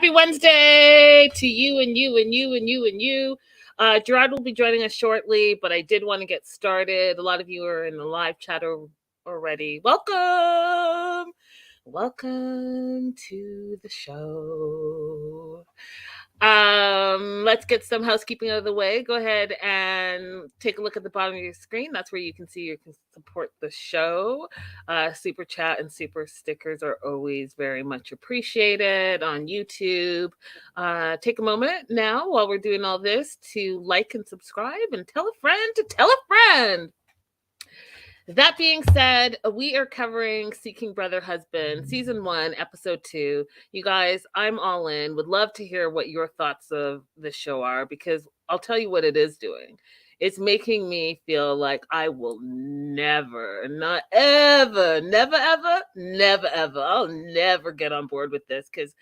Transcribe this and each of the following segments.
Happy Wednesday to you and you and you and you and you. Jarod will be joining us shortly, but I did want to get started. A lot of you are in the live chat already. Welcome. Welcome to the show. Let's get some housekeeping out of the way. Go ahead and take a look at the bottom of your screen. That's where you can see you can support the show. Super chat and super stickers are always very much appreciated on YouTube. Take a moment now while we're doing all this to like and subscribe and tell a friend to tell a friend. That being said, we are covering Seeking Brother Husband, Season 1, Episode 2. You guys, I'm all in. Would love to hear what your thoughts of the show are, because I'll tell you what it is doing. It's making me feel like I will never, not ever, never, ever, never, ever, I'll never get on board with this, because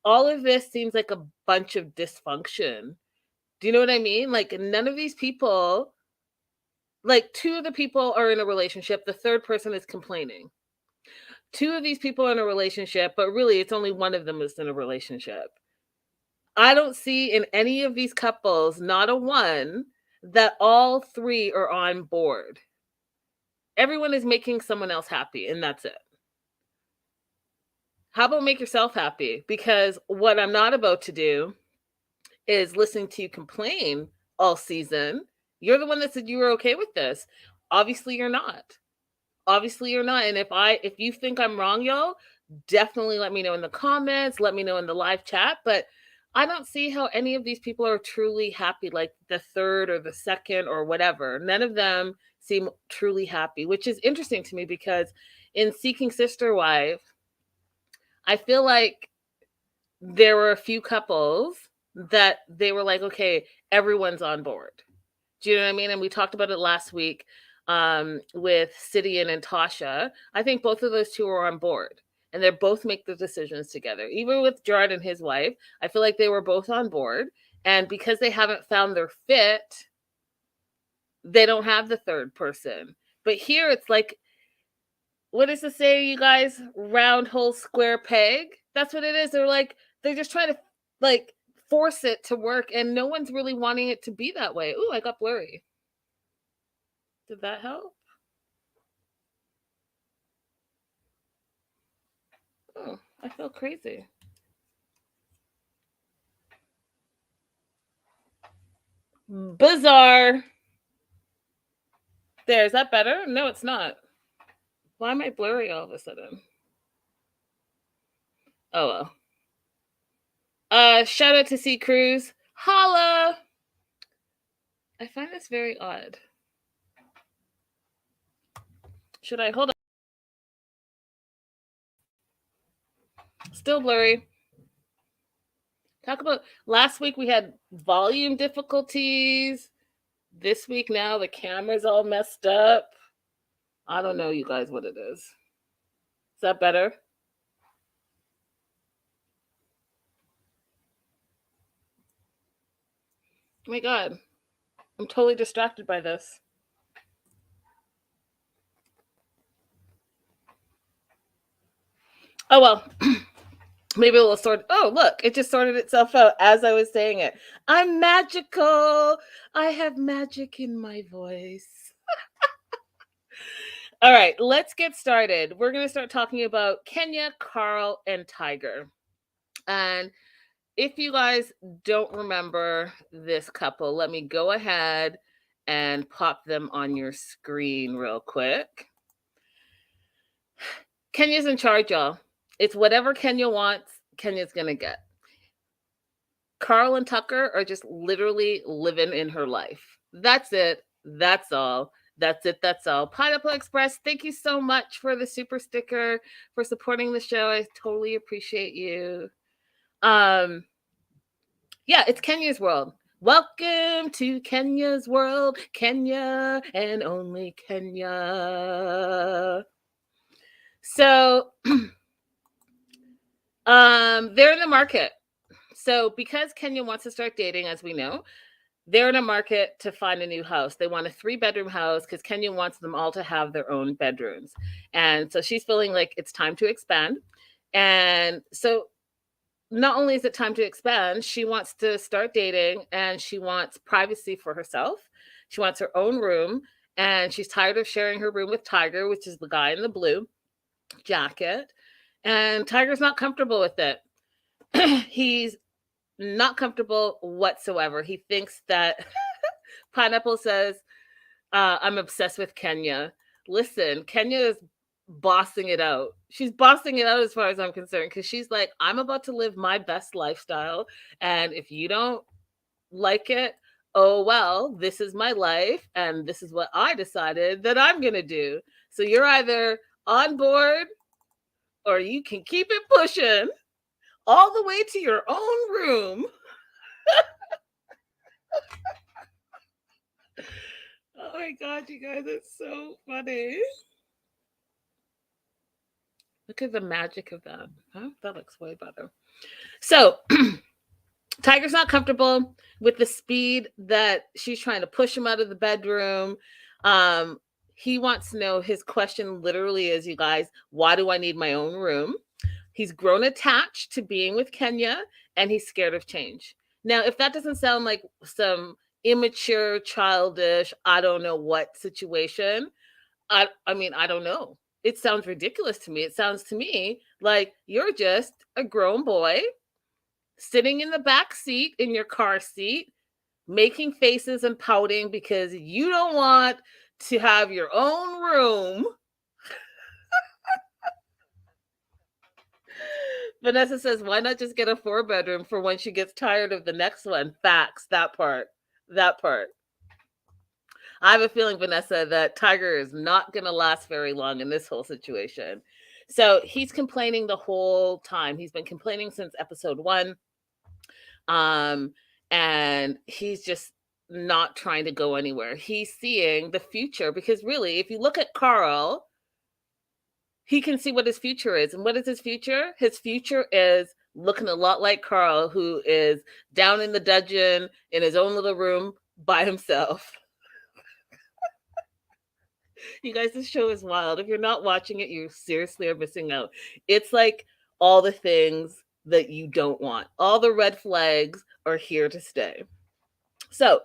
all of this seems like a bunch of dysfunction. Do you know what I mean? Like, none of these people... Like, two of the people are in a relationship. The third person is complaining. Two of these people are in a relationship, but really it's only one of them is in a relationship. I don't see in any of these couples, not a one, that all three are on board. Everyone is making someone else happy, and that's it. How about make yourself happy? Because what I'm not about to do is listen to you complain all season. You're the one that said you were okay with this. Obviously, you're not. Obviously, you're not. And if you think I'm wrong, y'all, definitely let me know in the comments. Let me know in the live chat. But I don't see how any of these people are truly happy, like the third or the second or whatever. None of them seem truly happy, which is interesting to me because in Seeking Sister Wife, I feel like there were a few couples that they were like, okay, everyone's on board. Do you know what I mean? And we talked about it last week with Sidian and Tasha. I think both of those two are on board, and they both make the decisions together. Even with Jarod and his wife, I feel like they were both on board. And because they haven't found their fit, they don't have the third person. But here it's like, what does it say, you guys? Round hole, square peg. That's what it is. They're just trying to like force it to work, and no one's really wanting it to be that way. Ooh, I got blurry. Did that help? Oh, I feel crazy. Bizarre. There, is that better? No, it's not. Why am I blurry all of a sudden? Oh well. Shout out to C Cruz. Holla! I find this very odd. Should I hold on? Still blurry. Talk about last week we had volume difficulties. This week now the camera's all messed up. I don't know, you guys, what it is. Is that better? Oh my God. I'm totally distracted by this. Oh, well. Maybe it'll sort. Oh, look, it just sorted itself out as I was saying it. I'm magical. I have magic in my voice. All right, let's get started. We're going to start talking about Kenya, Carl, and Tiger. And if you guys don't remember this couple, let me go ahead and pop them on your screen real quick. Kenya's in charge, y'all. It's whatever Kenya wants, Kenya's going to get. Carl and Tucker are just literally living in her life. That's it. That's all. That's it. That's all. Pineapple Express, thank you so much for the super sticker, for supporting the show. I totally appreciate you. Yeah, it's Kenya's world. Welcome to Kenya's world. Kenya and only Kenya. So, they're in the market. So because Kenya wants to start dating, as we know, they're in a market to find a new house. They want a 3-bedroom house because Kenya wants them all to have their own bedrooms. And so she's feeling like it's time to expand. And so not only is it time to expand, she wants to start dating and she wants privacy for herself. She wants her own room and she's tired of sharing her room with Tiger, which is the guy in the blue jacket. And Tiger's not comfortable with it. He's not comfortable whatsoever. He thinks that Pineapple says, I'm obsessed with Kenya. Listen, Kenya is bossing it out. She's bossing it out as far as I'm concerned because she's like, I'm about to live my best lifestyle. And if you don't like it, oh, well, this is my life. And this is what I decided that I'm going to do. So you're either on board or you can keep it pushing all the way to your own room. Oh my God, you guys, it's so funny. Look at the magic of that. Huh? That looks way better. So Tiger's not comfortable with the speed that she's trying to push him out of the bedroom. Um, he wants to know, his question literally is, you guys, why do I need my own room? He's grown attached to being with Kenya and he's scared of change. Now, if that doesn't sound like some immature, childish, I don't know what situation, I mean, I don't know. It sounds ridiculous to me. It sounds to me like you're just a grown boy sitting in the back seat in your car seat, making faces and pouting because you don't want to have your own room. Vanessa says, why not just get a 4-bedroom for when she gets tired of the next one? Facts, that part. That part. I have a feeling, Vanessa, that Tiger is not going to last very long in this whole situation. So he's complaining the whole time. He's been complaining since episode 1. And he's just not trying to go anywhere. He's seeing the future because really, if you look at Carl, he can see what his future is. And what is his future? His future is looking a lot like Carl, who is down in the dungeon in his own little room by himself. You guys, this show is wild. If you're not watching it, you seriously are missing out. It's like all the things that you don't want. All the red flags are here to stay. So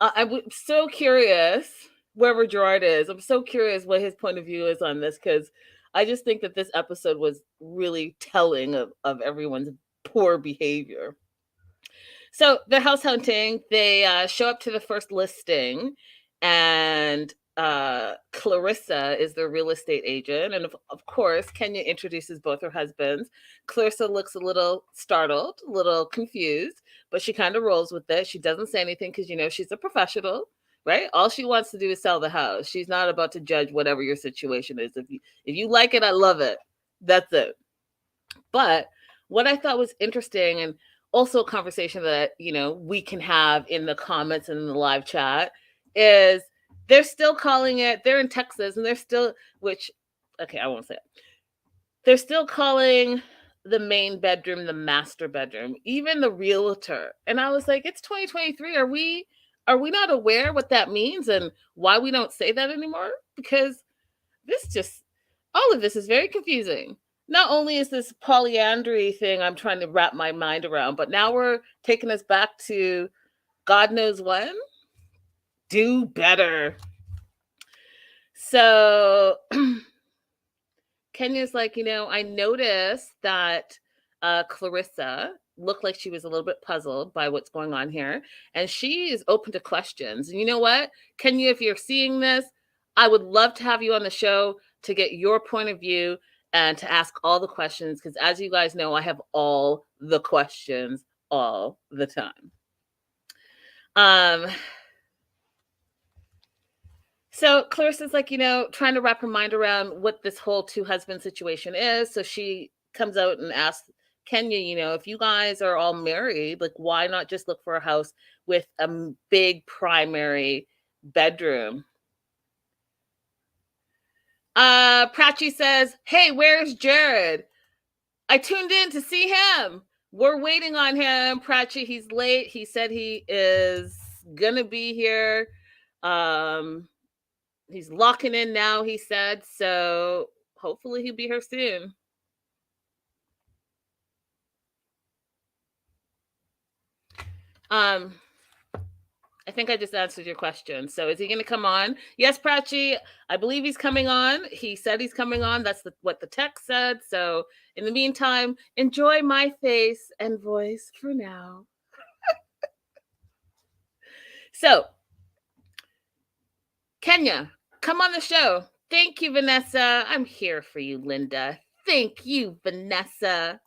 I'm so curious wherever Jarod is. I'm so curious what his point of view is on this because I just think that this episode was really telling of everyone's poor behavior. So the house hunting, they show up to the first listing and Clarissa is the real estate agent. And of course, Kenya introduces both her husbands. Clarissa looks a little startled, a little confused, but she kind of rolls with it. She doesn't say anything because, you know, she's a professional, right? All she wants to do is sell the house. She's not about to judge whatever your situation is. If you like it, I love it. That's it. But what I thought was interesting, and also a conversation that, you know, we can have in the comments and in the live chat, is they're still calling it, they're in Texas and they're still, which, okay, I won't say it. They're still calling the main bedroom the master bedroom, even the realtor. And I was like, it's 2023. Are we not aware what that means and why we don't say that anymore? Because this just, all of this is very confusing. Not only is this polyandry thing I'm trying to wrap my mind around, but now we're taking us back to God knows when. Do better. So Kenya's like, you know, I noticed that Clarissa looked like she was a little bit puzzled by what's going on here. And she is open to questions. And you know what, Kenya, if you're seeing this, I would love to have you on the show to get your point of view and to ask all the questions. Because as you guys know, I have all the questions all the time. So Clarissa's like, you know, trying to wrap her mind around what this whole 2-husband situation is. So she comes out and asks Kenya, you know, if you guys are all married, like, why not just look for a house with a big primary bedroom? Prachi says, hey, where's Jarod? I tuned in to see him. We're waiting on him. Prachi, he's late. He said he is gonna be here. He's locking in now, he said. So hopefully he'll be here soon. I think I just answered your question. So is he going to come on? Yes, Prachi, I believe he's coming on. He said he's coming on. That's what the text said. So in the meantime, enjoy my face and voice for now. So, Kenya, come on the show. Thank you, Vanessa. I'm here for you, Linda. Thank you, Vanessa.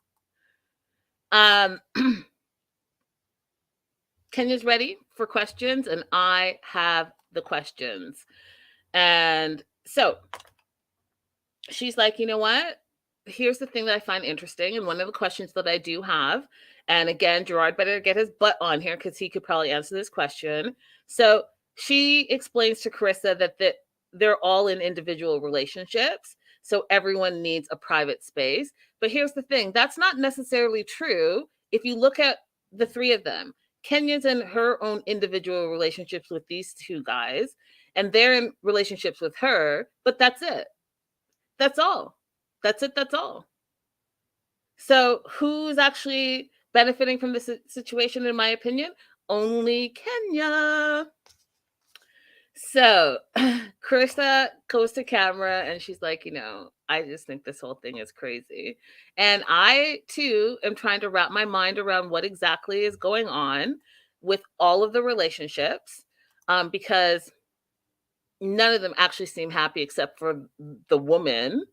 Kenya's ready for questions, and I have the questions. And so she's like, you know what? Here's the thing that I find interesting. And one of the questions that I do have, and again, Jarod better get his butt on here because he could probably answer this question. So she explains to Carissa that they're all in individual relationships. So everyone needs a private space. But here's the thing, that's not necessarily true. If you look at the three of them, Kenya's in her own individual relationships with these two guys, and they're in relationships with her, but that's it. That's all. That's it. That's all. So who's actually benefiting from this situation, in my opinion? Only Kenya. So Carissa goes to camera and she's like, you know, I just think this whole thing is crazy. And I, too, am trying to wrap my mind around what exactly is going on with all of the relationships, because none of them actually seem happy except for the woman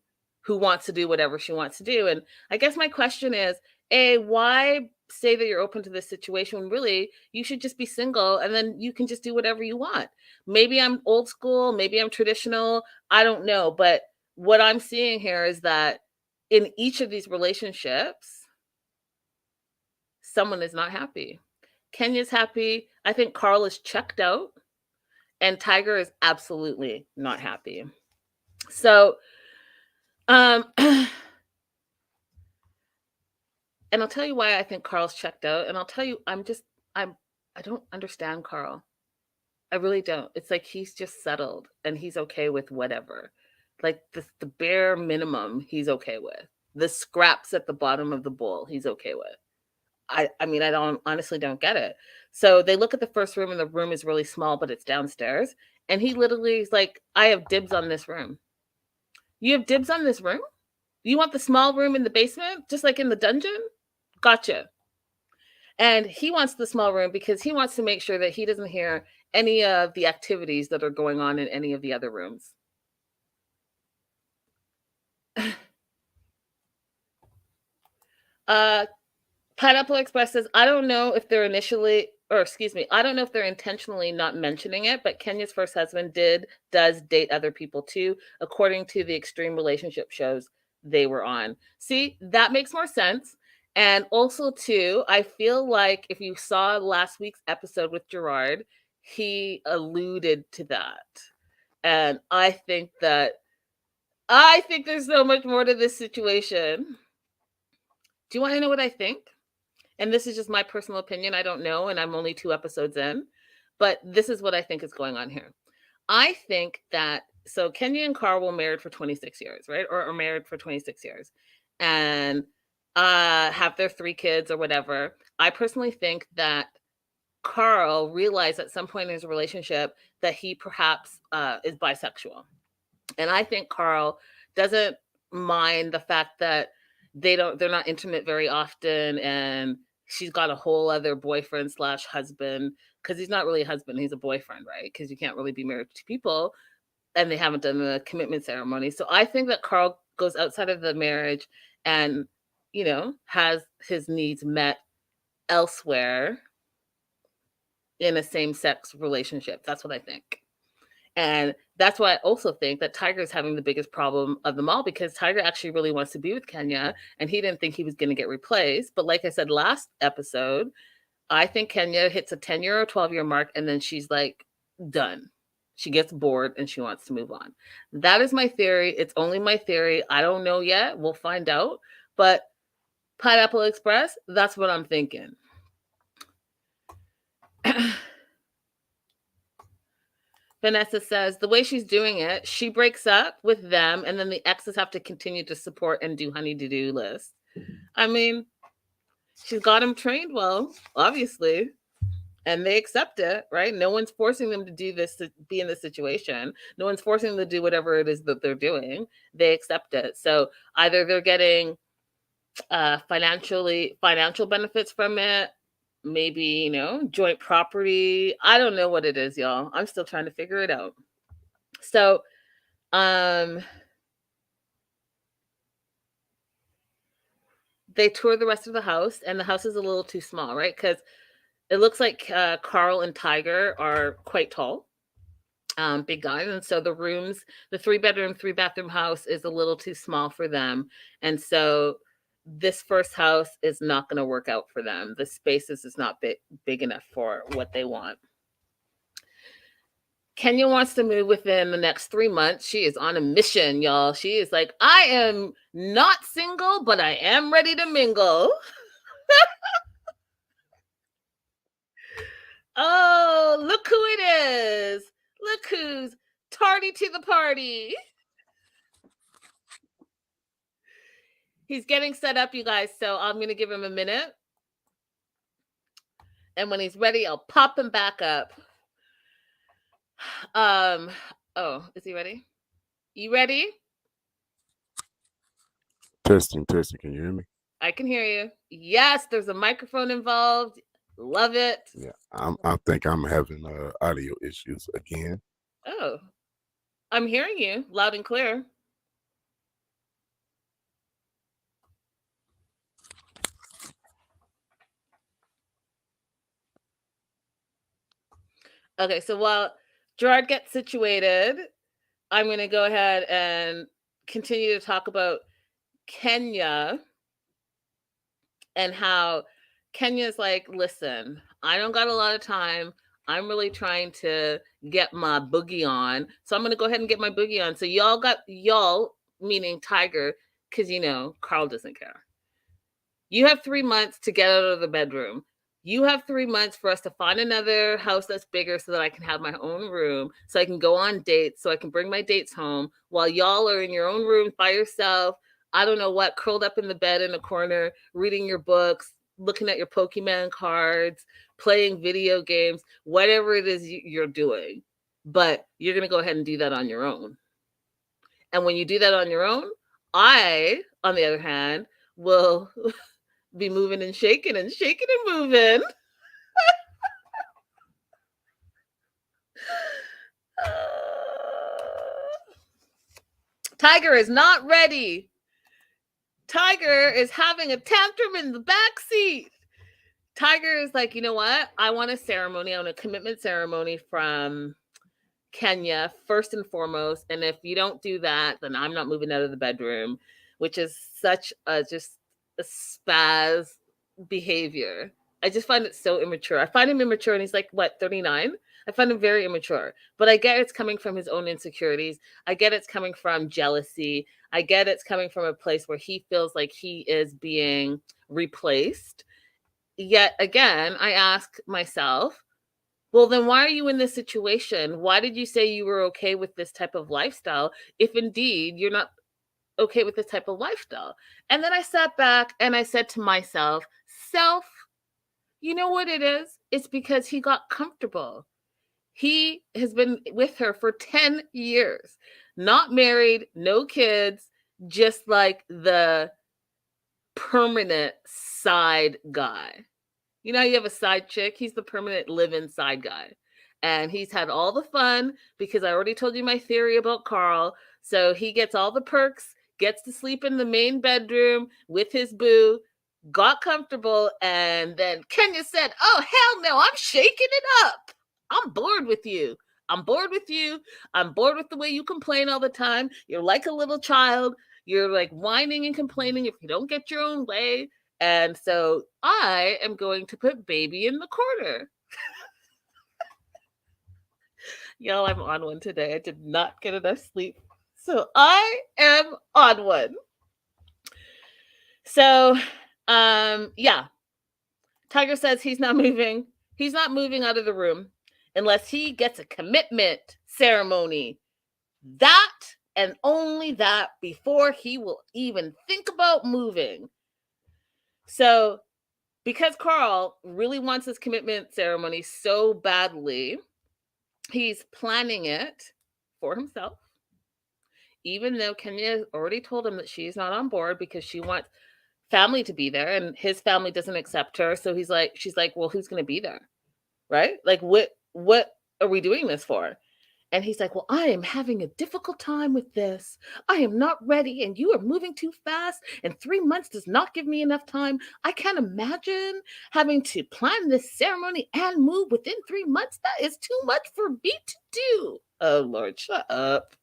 who wants to do whatever she wants to do. And I guess my question is, A, why say that you're open to this situation when really you should just be single and then you can just do whatever you want? Maybe I'm old school, maybe I'm traditional, I don't know. But what I'm seeing here is that in each of these relationships, someone is not happy. Kenya's happy. I think Carl is checked out. And Tiger is absolutely not happy. So, and I'll tell you why I think Carl's checked out. And I'll tell you, I don't understand Carl. I really don't. It's like he's just settled and he's okay with whatever. Like the bare minimum he's okay with. The scraps at the bottom of the bowl he's okay with. I mean, I honestly don't get it. So they look at the first room and the room is really small, but it's downstairs. And he literally is like, I have dibs on this room. You have dibs on this room? You want the small room in the basement, just like in the dungeon? Gotcha. And he wants the small room because he wants to make sure that he doesn't hear any of the activities that are going on in any of the other rooms. Pineapple Express says, I don't know if they're I don't know if they're intentionally not mentioning it, but Kenya's first husband does date other people too, according to the extreme relationship shows they were on. See, that makes more sense. And also too, I feel like if you saw last week's episode with Jarod, he alluded to that. And I think there's so much more to this situation. Do you want to know what I think? And this is just my personal opinion. I don't know, and I'm only 2 episodes in, but this is what I think is going on here. I think that, so Kenya and Carl were married for 26 years, right? Or married for 26 years and have their 3 kids or whatever. I personally think that Carl realized at some point in his relationship that he perhaps is bisexual. And I think Carl doesn't mind the fact that they're not intimate very often, and she's got a whole other boyfriend / husband, because he's not really a husband, he's a boyfriend, right? Because you can't really be married to people and they haven't done the commitment ceremony. So I think that Carl goes outside of the marriage and, you know, has his needs met elsewhere in a same-sex relationship. That's what I think. And that's why I also think that Tiger is having the biggest problem of them all, because Tiger actually really wants to be with Kenya and he didn't think he was going to get replaced. But like I said last episode, I think Kenya hits a 10-year or 12-year mark and then she's like, done. She gets bored and she wants to move on. That is my theory. It's only my theory. I don't know yet. We'll find out. But Pineapple Express, that's what I'm thinking. Vanessa says, the way she's doing it, she breaks up with them and then the exes have to continue to support and do honey-do lists. I mean, she's got him trained well, obviously. and they accept it, right? No one's forcing them to do this, to be in this situation. No one's forcing them to do whatever it is that they're doing. They accept it. So either they're getting financial benefits from it, maybe, joint property. I don't know what it is, y'all. I'm still trying to figure it out. So, they tour the rest of the house, and the house is a little too small, right? Because it looks like Carl and Tiger are quite tall, big guys. And so the 3-bedroom, 3-bathroom house is a little too small for them. And so this first house is not going to work out for them. The spaces is not big enough for what they want. Kenya wants to move within the next 3 months. She is on a mission, y'all. She is like, I am not single, but I am ready to mingle. Oh, look who it is. Look who's tardy to the party. He's getting set up, you guys, so I'm going to give him a minute. And when he's ready, I'll pop him back up. Oh, is he ready? You ready? Testing. Can you hear me? I can hear you. Yes, there's a microphone involved. Love it. Yeah, I think I'm having audio issues again. Oh, I'm hearing you loud and clear. Okay, so while Jarod gets situated, I'm going to go ahead and continue to talk about Kenya and how Kenya's like, listen, I don't got a lot of time. I'm really trying to get my boogie on. So I'm going to go ahead and get my boogie on. So y'all, meaning Tiger, because, Carl doesn't care. You have 3 months to get out of the bedroom. You have 3 months for us to find another house that's bigger so that I can have my own room, so I can go on dates, so I can bring my dates home while y'all are in your own room by yourself. I don't know what, curled up in the bed in a corner, reading your books, looking at your Pokemon cards, playing video games, whatever it is you're doing. But you're going to go ahead and do that on your own. And when you do that on your own, I, on the other hand, will be moving and shaking and moving. Tiger is not ready. Tiger is having a tantrum in the back seat. Tiger is like, you know what? I want a ceremony. I want a commitment ceremony from Kenya, first and foremost. And if you don't do that, then I'm not moving out of the bedroom, which is such just a spaz behavior. I just find it so immature. I find him immature, and he's like, what, 39? I find him very immature. But I get it's coming from his own insecurities. I get it's coming from jealousy. I get it's coming from a place where he feels like he is being replaced. Yet again, I ask myself, well, then why are you in this situation? Why did you say you were okay with this type of lifestyle if indeed you're not okay with this type of lifestyle? And then I sat back and I said to myself, you know what it is? It's because he got comfortable. He has been with her for 10 years, not married, no kids, just like the permanent side guy. You know, you have a side chick. He's the permanent live-in side guy. And he's had all the fun because I already told you my theory about Carl. So he gets all the perks, gets to sleep in the main bedroom with his boo, got comfortable, and then Kenya said, oh, hell no, I'm shaking it up. I'm bored with you. I'm bored with you. I'm bored with the way you complain all the time. You're like a little child. You're like whining and complaining if you don't get your own way. And so I am going to put baby in the corner. Y'all, I'm on one today. I did not get enough sleep. So I am on one. So, yeah. Tiger says he's not moving. He's not moving out of the room unless he gets a commitment ceremony. That and only that before he will even think about moving. So because Carl really wants this commitment ceremony so badly, he's planning it for himself, even though Kenya already told him that she's not on board because she wants family to be there and his family doesn't accept her. So she's like, well, who's going to be there? Right? Like, what are we doing this for? And he's like, well, I am having a difficult time with this. I am not ready, and you are moving too fast, and 3 months does not give me enough time. I can't imagine having to plan this ceremony and move within 3 months. That is too much for me to do. Oh, Lord, shut up.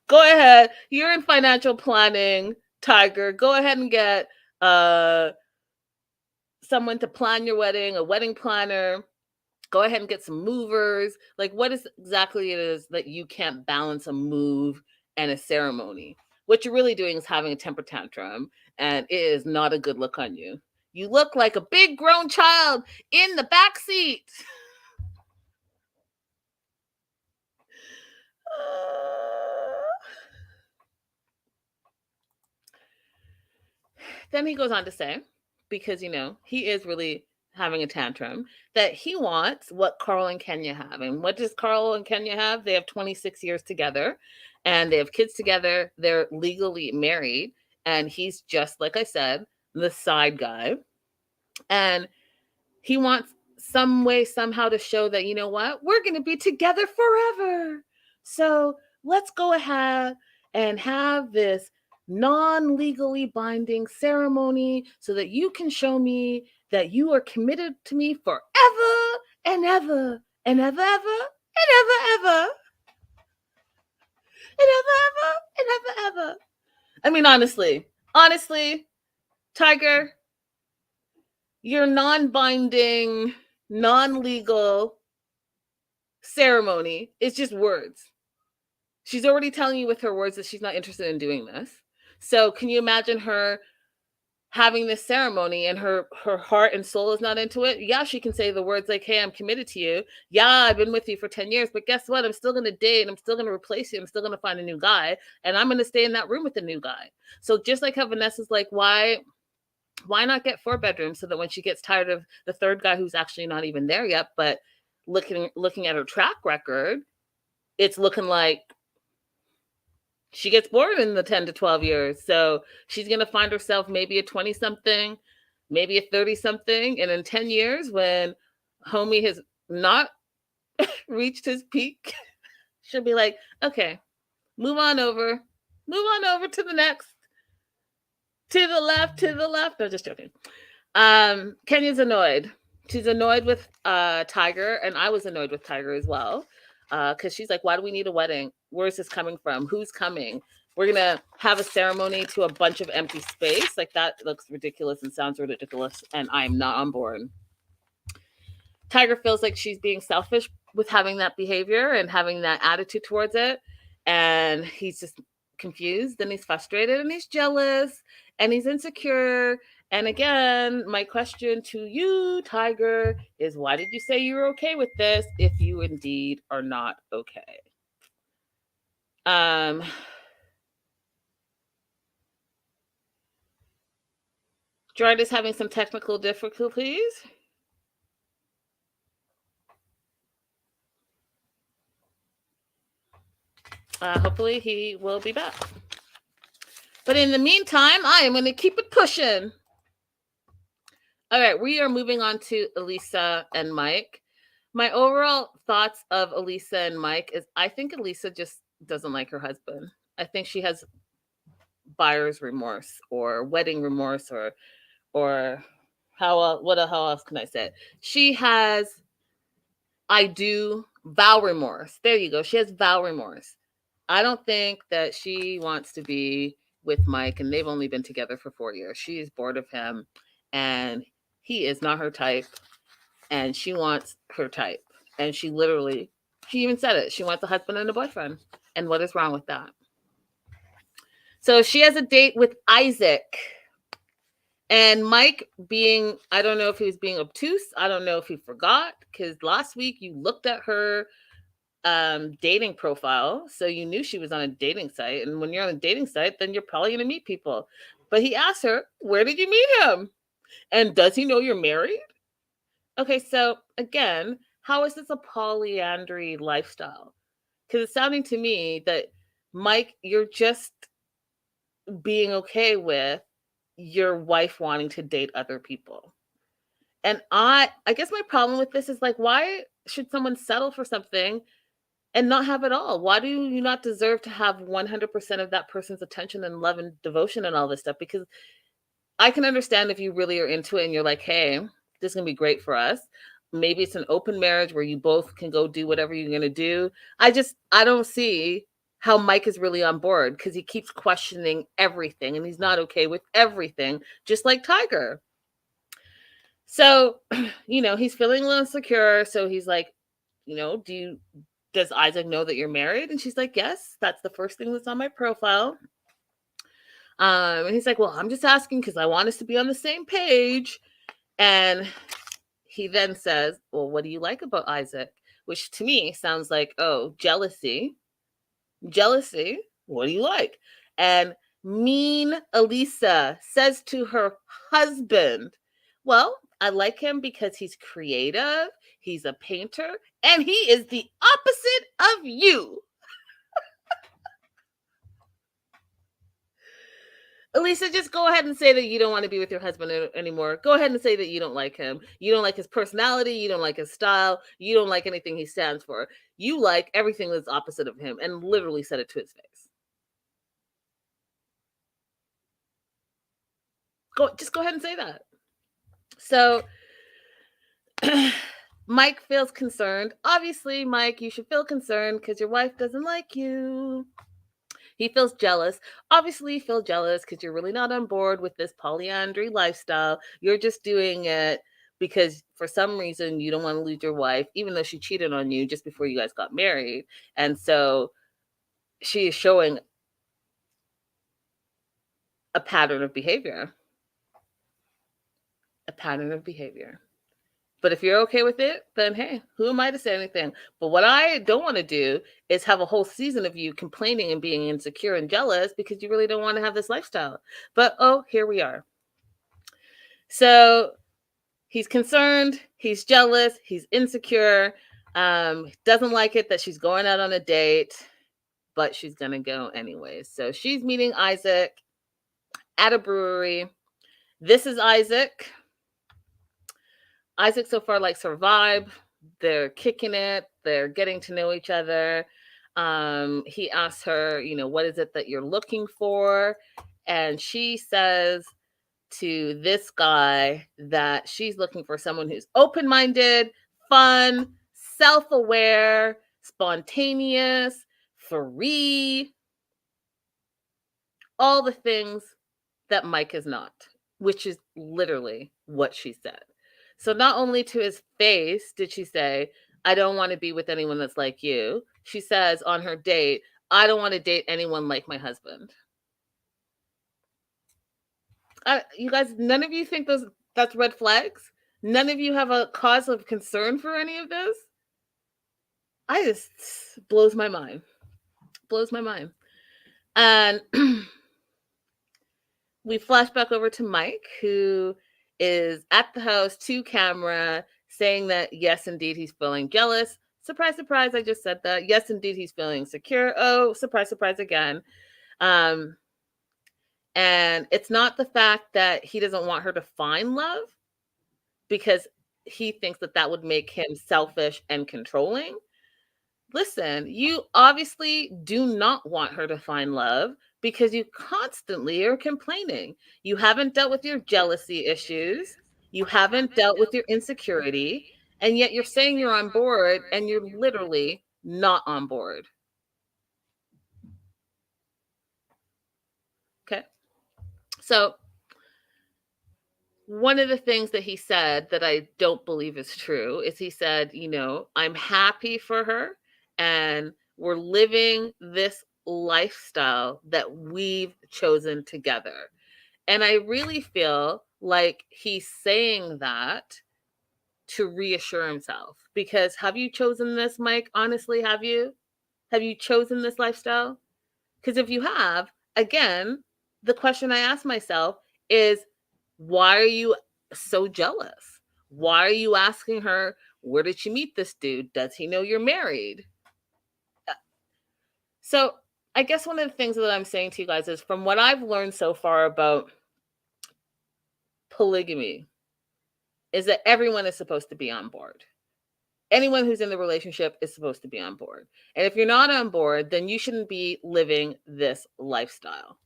Go ahead. You're in financial planning, Tiger. Go ahead and get someone to plan your wedding, a wedding planner. Go ahead and get some movers. Like, what is exactly it is that you can't balance a move and a ceremony? What you're really doing is having a temper tantrum, and it is not a good look on you. You look like a big grown child in the back seat. Then he goes on to say, because, he is really having a tantrum, that he wants what Carl and Kenya have. And what does Carl and Kenya have? They have 26 years together and they have kids together. They're legally married. And he's just, like I said, the side guy. And he wants some way, somehow to show that, you know what, we're going to be together forever. So let's go ahead and have this non-legally binding ceremony so that you can show me that you are committed to me forever and ever and ever, ever and ever, ever and ever, ever and ever, ever. I mean, honestly, Tiger, your non-binding, non-legal ceremony is just words. She's already telling you with her words that she's not interested in doing this. So can you imagine her having this ceremony and her heart and soul is not into it? Yeah, she can say the words like, hey, I'm committed to you. Yeah, I've been with you for 10 years, but guess what? I'm still going to date. I'm still going to replace you. I'm still going to find a new guy. And I'm going to stay in that room with the new guy. So just like how Vanessa's like, why not get 4 bedrooms so that when she gets tired of the third guy who's actually not even there yet, but looking at her track record, it's looking like she gets bored in the 10 to 12 years. So she's going to find herself maybe a 20-something, maybe a 30-something. And in 10 years, when homie has not reached his peak, she'll be like, okay, move on over to the next, to the left. No, just joking. Kenya's annoyed. She's annoyed with Tiger, and I was annoyed with Tiger as well. Because she's like, why do we need a wedding? Where's this coming from? Who's coming? We're going to have a ceremony to a bunch of empty space. Like, that looks ridiculous and sounds ridiculous, and I'm not on board. Tiger feels like she's being selfish with having that behavior and having that attitude towards it. And he's just confused, and he's frustrated, and he's jealous, and he's insecure. And again, my question to you, Tiger, is why did you say you were okay with this if you indeed are not okay? Jarod is having some technical difficulties. Hopefully he will be back. But in the meantime, I am going to keep it pushing. All right, we are moving on to Elisa and Mike. My overall thoughts of Elisa and Mike is I think Elisa just doesn't like her husband. I think she has buyer's remorse or wedding remorse or how else can I say it? She has vow remorse. There you go. She has vow remorse. I don't think that she wants to be with Mike, and they've only been together for 4 years. She is bored of him, and he is not her type, and she wants her type. And she even said it. She wants a husband and a boyfriend. And what is wrong with that? So she has a date with Isaac. And Mike I don't know if he was being obtuse. I don't know if he forgot, because last week you looked at her dating profile, so you knew she was on a dating site. And when you're on a dating site, then you're probably going to meet people. But he asked her, where did you meet him? And does he know you're married? Okay, so again, how is this a polyandry lifestyle? Because it's sounding to me that, Mike, you're just being okay with your wife wanting to date other people. And I guess my problem with this is like, why should someone settle for something and not have it all? Why do you not deserve to have 100% of that person's attention and love and devotion and all this stuff? Because I can understand if you really are into it and you're like, hey, this is going to be great for us. Maybe it's an open marriage where you both can go do whatever you're going to do. I don't see how Mike is really on board, because he keeps questioning everything and he's not okay with everything, just like Tiger. So, he's feeling a little insecure. So he's like, does Isaac know that you're married? And she's like, yes, that's the first thing that's on my profile. And he's like, well, I'm just asking because I want us to be on the same page. And he then says, well, what do you like about Isaac? Which to me sounds like, oh, jealousy. Jealousy. What do you like? And mean Elisa says to her husband, well, I like him because he's creative, he's a painter, and he is the opposite of you. Elisa, just go ahead and say that you don't want to be with your husband anymore. Go ahead and say that you don't like him. You don't like his personality. You don't like his style. You don't like anything he stands for. You like everything that's opposite of him, and literally said it to his face. Just go ahead and say that. So Mike feels concerned. Obviously, Mike, you should feel concerned because your wife doesn't like you. He feels jealous. Obviously, you feel jealous because you're really not on board with this polyandry lifestyle. You're just doing it because for some reason you don't want to lose your wife, even though she cheated on you just before you guys got married. And so she is showing a pattern of behavior. A pattern of behavior. But if you're okay with it, then hey, who am I to say anything? But what I don't want to do is have a whole season of you complaining and being insecure and jealous because you really don't want to have this lifestyle. But oh, here we are. So he's concerned, he's jealous, he's insecure, doesn't like it that she's going out on a date, but she's going to go anyways. So she's meeting Isaac at a brewery. This is Isaac. Isaac so far likes her vibe. They're kicking it. They're getting to know each other. He asks her, what is it that you're looking for? And she says to this guy that she's looking for someone who's open-minded, fun, self-aware, spontaneous, free, all the things that Mike is not, which is literally what she said. So not only to his face did she say, I don't want to be with anyone that's like you. She says on her date, I don't want to date anyone like my husband. You guys, none of you think that's red flags? None of you have a cause of concern for any of this? Blows my mind. Blows my mind. And we flash back over to Mike, who is at the house to camera saying that, yes, indeed, he's feeling jealous. Surprise, surprise, I just said that. Yes, indeed, he's feeling insecure. Oh, surprise, surprise again. And it's not the fact that he doesn't want her to find love, because he thinks that would make him selfish and controlling. Listen, you obviously do not want her to find love because you constantly are complaining. You haven't dealt with your jealousy issues. You haven't dealt with your insecurity. And yet you're saying you're on board and you're literally not on board. Okay. So one of the things that he said that I don't believe is true is he said, I'm happy for her and we're living this lifestyle that we've chosen together. And I really feel like he's saying that to reassure himself, because have you chosen this, Mike? Honestly, have you chosen this lifestyle? Because if you have, again, the question I ask myself is, why are you so jealous? Why are you asking her, where did you meet this dude? Does he know you're married? So I guess one of the things that I'm saying to you guys is, from what I've learned so far about polygamy, is that everyone is supposed to be on board. Anyone who's in the relationship is supposed to be on board. And if you're not on board, then you shouldn't be living this lifestyle.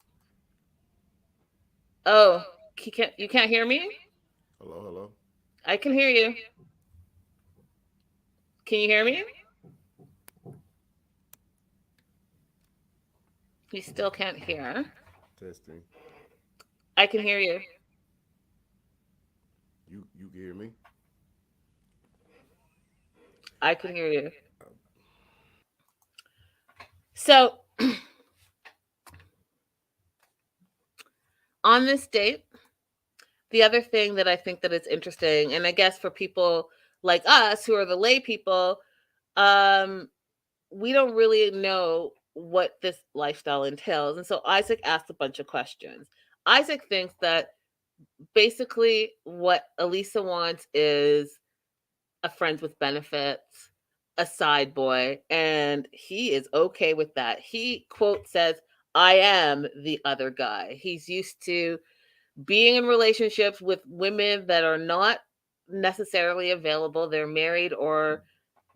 Oh, you can't hear me? Hello, hello. I can hear you. Can you hear me? You still can't hear. Testing. I can hear you. You can hear me? I can hear you. So on this date, the other thing that I think that is interesting, and I guess for people like us who are the lay people, we don't really know what this lifestyle entails. And so Isaac asked a bunch of questions. Isaac thinks that basically what Elisa wants is a friends with benefits, a side boy, and he is okay with that. He, quote, says, I am the other guy. He's used to being in relationships with women that are not necessarily available. They're married or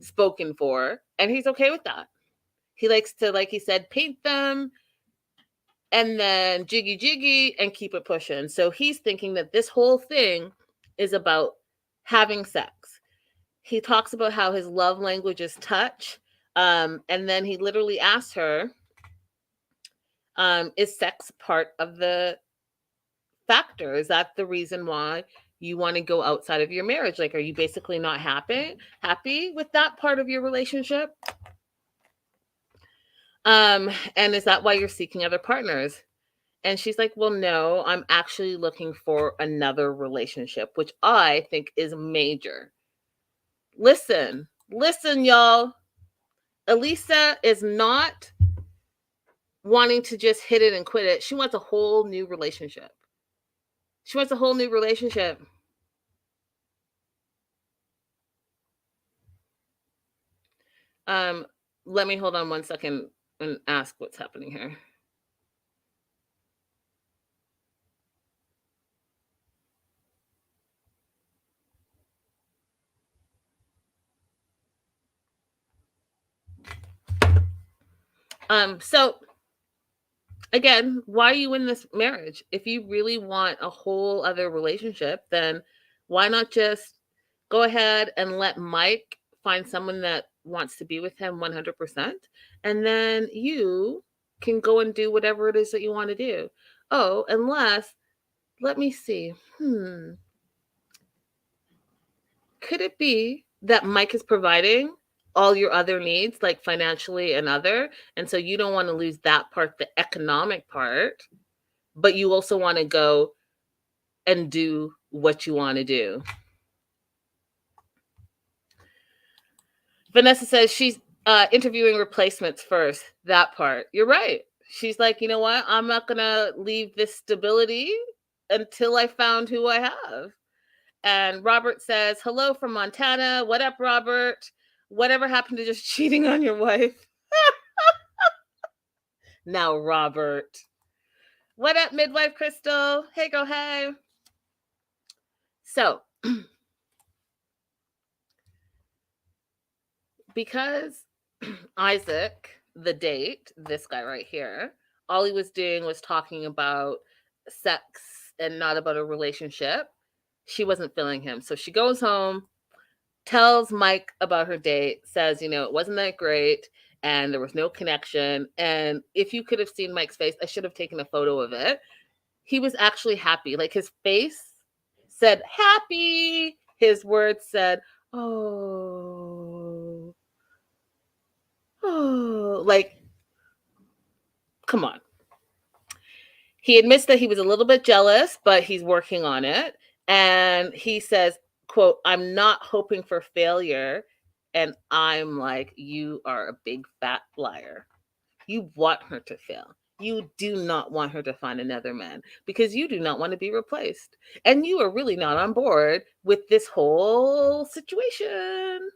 spoken for, and he's okay with that. He likes to, like he said, paint them and then jiggy jiggy and keep it pushing. So he's thinking that this whole thing is about having sex. He talks about how his love language is touch. And then he literally asks her, is sex part of the factor? Is that the reason why you want to go outside of your marriage? Like, are you basically not happy with that part of your relationship? And is that why you're seeking other partners? And she's like, well, no, I'm actually looking for another relationship, which I think is major. Listen, y'all. Elisa is not wanting to just hit it and quit it. She wants a whole new relationship. She wants a whole new relationship. Let me hold on 1 second and ask what's happening here. So again, why are you in this marriage? If you really want a whole other relationship, then why not just go ahead and let Mike find someone that wants to be with him 100%, and then you can go and do whatever it is that you want to do. Oh, unless, let me see. Could it be that Mike is providing all your other needs, like financially and other, and so you don't want to lose that part, the economic part, but you also want to go and do what you want to do? Vanessa says she's interviewing replacements first. That part. You're right. She's like, you know what? I'm not going to leave this stability until I found who I have. And Robert says, hello from Montana. What up, Robert? Whatever happened to just cheating on your wife? Now, Robert. What up, Midwife Crystal? Hey, girl, hey. So, because Isaac, the date, this guy right here, all he was doing was talking about sex and not about a relationship, she wasn't feeling him. So she goes home, tells Mike about her date, says, it wasn't that great and there was no connection. And if you could have seen Mike's face, I should have taken a photo of it. He was actually happy. Like, his face said happy. His words said, oh, like, come on. He admits that he was a little bit jealous, but he's working on it. And he says, quote, I'm not hoping for failure. And I'm like, you are a big fat liar. You want her to fail. You do not want her to find another man because you do not want to be replaced. And you are really not on board with this whole situation.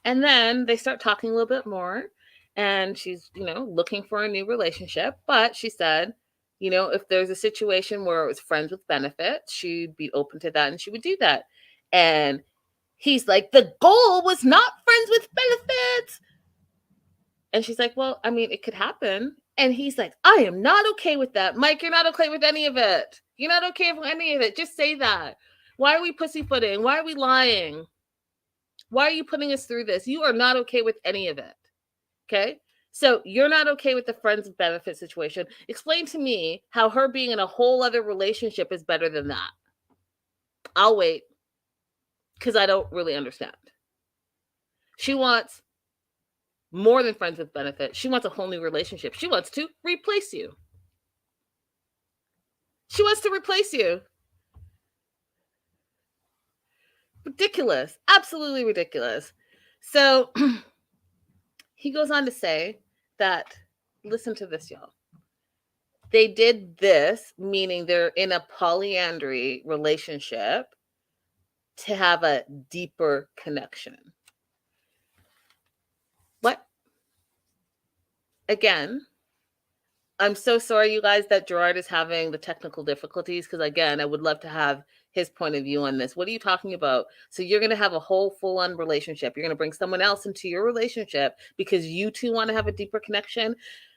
And then they start talking a little bit more. And she's, looking for a new relationship. But she said, if there's a situation where it was friends with benefits, she'd be open to that and she would do that. And he's like, the goal was not friends with benefits. And she's like, well, I mean, it could happen. And he's like, I am not okay with that. Mike, you're not okay with any of it. You're not okay with any of it. Just say that. Why are we pussyfooting? Why are we lying? Why are you putting us through this? You are not okay with any of it. Okay? So you're not okay with the friends with benefit situation. Explain to me how her being in a whole other relationship is better than that. I'll wait because I don't really understand. She wants more than friends with benefit. She wants a whole new relationship. She wants to replace you. She wants to replace you. Ridiculous. Absolutely ridiculous. So he goes on to say that, listen to this, y'all. They did this, meaning they're in a polyandry relationship, to have a deeper connection. What? Again, I'm so sorry, you guys, that Jarod is having the technical difficulties, because, again, I would love to have his point of view on this. What are you talking about? So you're going to have a whole full-on relationship. You're going to bring someone else into your relationship because you two want to have a deeper connection.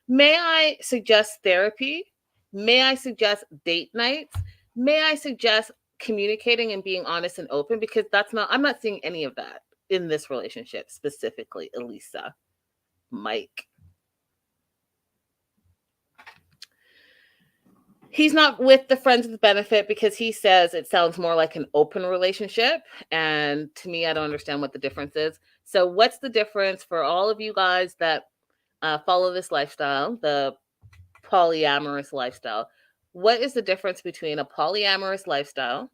May I suggest therapy? May I suggest date nights? May I suggest communicating and being honest and open? Because I'm not seeing any of that in this relationship, specifically Elisa, Mike. He's not with the friends with benefit because he says it sounds more like an open relationship. And to me, I don't understand what the difference is. So what's the difference for all of you guys that follow this lifestyle, the polyamorous lifestyle? What is the difference between a polyamorous lifestyle,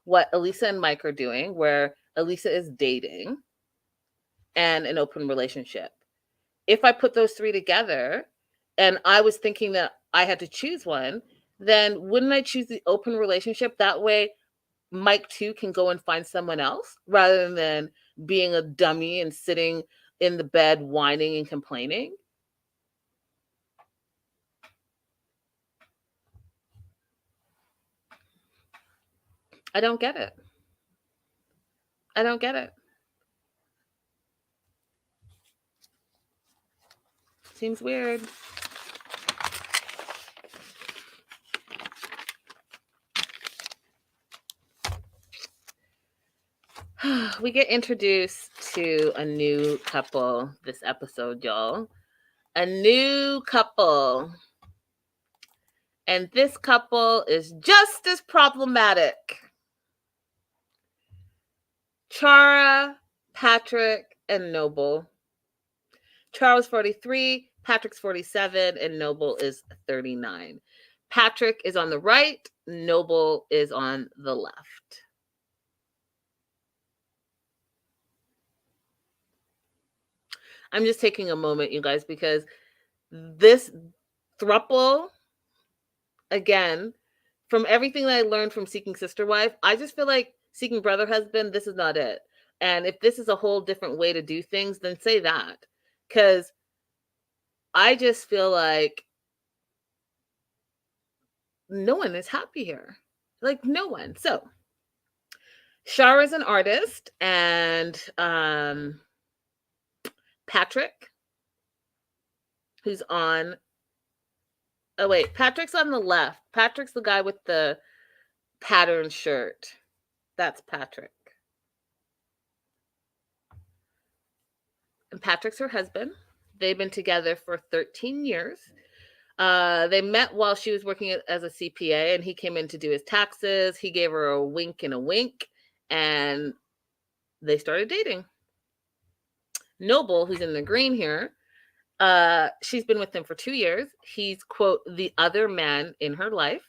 what Elisa and Mike are doing, where Elisa is dating, and an open relationship? If I put those three together and I was thinking that I had to choose one, then wouldn't I choose the open relationship? That way Mike too can go and find someone else rather than being a dummy and sitting in the bed whining and complaining. I don't get it. I don't get it. Seems weird. We get introduced to a new couple this episode, y'all. A new couple. And this couple is just as problematic. Chara, Patrick, and Noble. Chara's 43, Patrick's 47, and Noble is 39. Patrick is on the right, Noble is on the left. I'm just taking a moment, you guys, because this throuple, again, from everything that I learned from Seeking Sister Wife, I just feel like Seeking Brother Husband, this is not it. And if this is a whole different way to do things, then say that. Because I just feel like no one is happy here. Like, no one. So, Chara is an artist, and Patrick, who's on... Oh, wait. Patrick's on the left. Patrick's the guy with the patterned shirt. That's Patrick. And Patrick's her husband. They've been together for 13 years. They met while she was working as a CPA, and he came in to do his taxes. He gave her a wink and a wink, and they started dating. Noble, who's in the green here, she's been with him for 2 years. He's, quote, the other man in her life.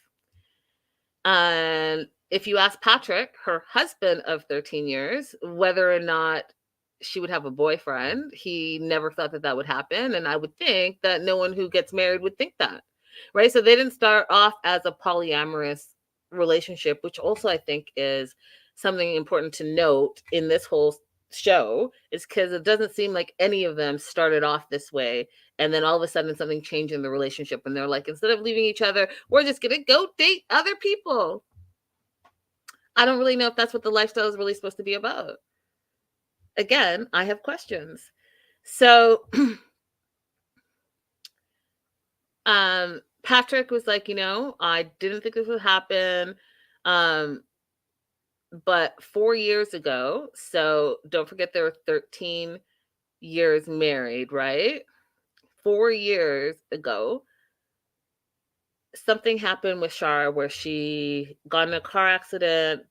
And if you ask Patrick, her husband of 13 years, whether or not she would have a boyfriend. He never thought that that would happen. And I would think that no one who gets married would think that, right? So they didn't start off as a polyamorous relationship, which also I think is something important to note in this whole show, is because it doesn't seem like any of them started off this way. And then all of a sudden something changed in the relationship. And they're like, instead of leaving each other, we're just going to go date other people. I don't really know if that's what the lifestyle is really supposed to be about. Again, I have questions. So Patrick was like, I didn't think this would happen. But 4 years ago, so don't forget they were 13 years married, right? 4 years ago, something happened with Chara where she got in a car accident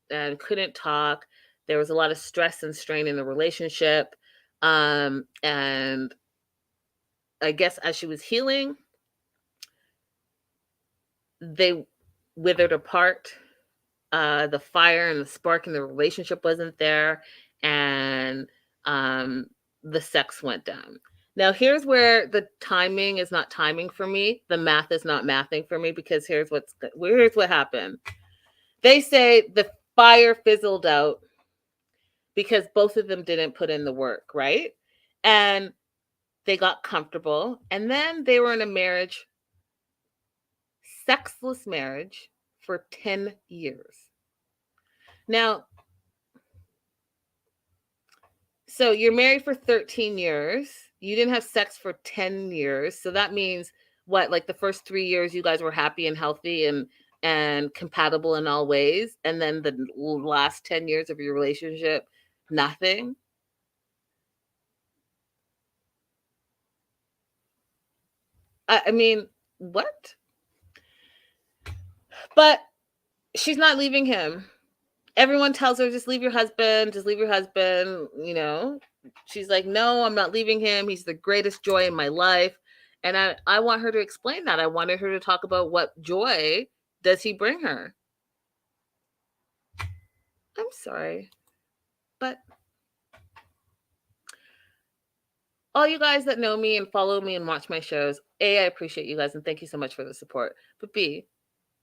and couldn't talk. There was a lot of stress and strain in the relationship. And I guess as she was healing, they withered apart. The fire and the spark in the relationship wasn't there. And the sex went down. Now, here's where the timing is not timing for me. The math is not mathing for me, because here's what happened. They say the fire fizzled out because both of them didn't put in the work, right? And they got comfortable. And then they were in a marriage, sexless marriage, for 10 years. Now, so you're married for 13 years. You didn't have sex for 10 years. So that means what? Like the first 3 years you guys were happy and healthy and compatible in all ways. And then the last 10 years of your relationship, nothing. I mean, what? But she's not leaving him. Everyone tells her, just leave your husband, She's like, no, I'm not leaving him. He's the greatest joy in my life. And I want her to explain that. I wanted her to talk about what joy does he bring her. I'm sorry, but all you guys that know me and follow me and watch my shows, A, I appreciate you guys and thank you so much for the support. But B,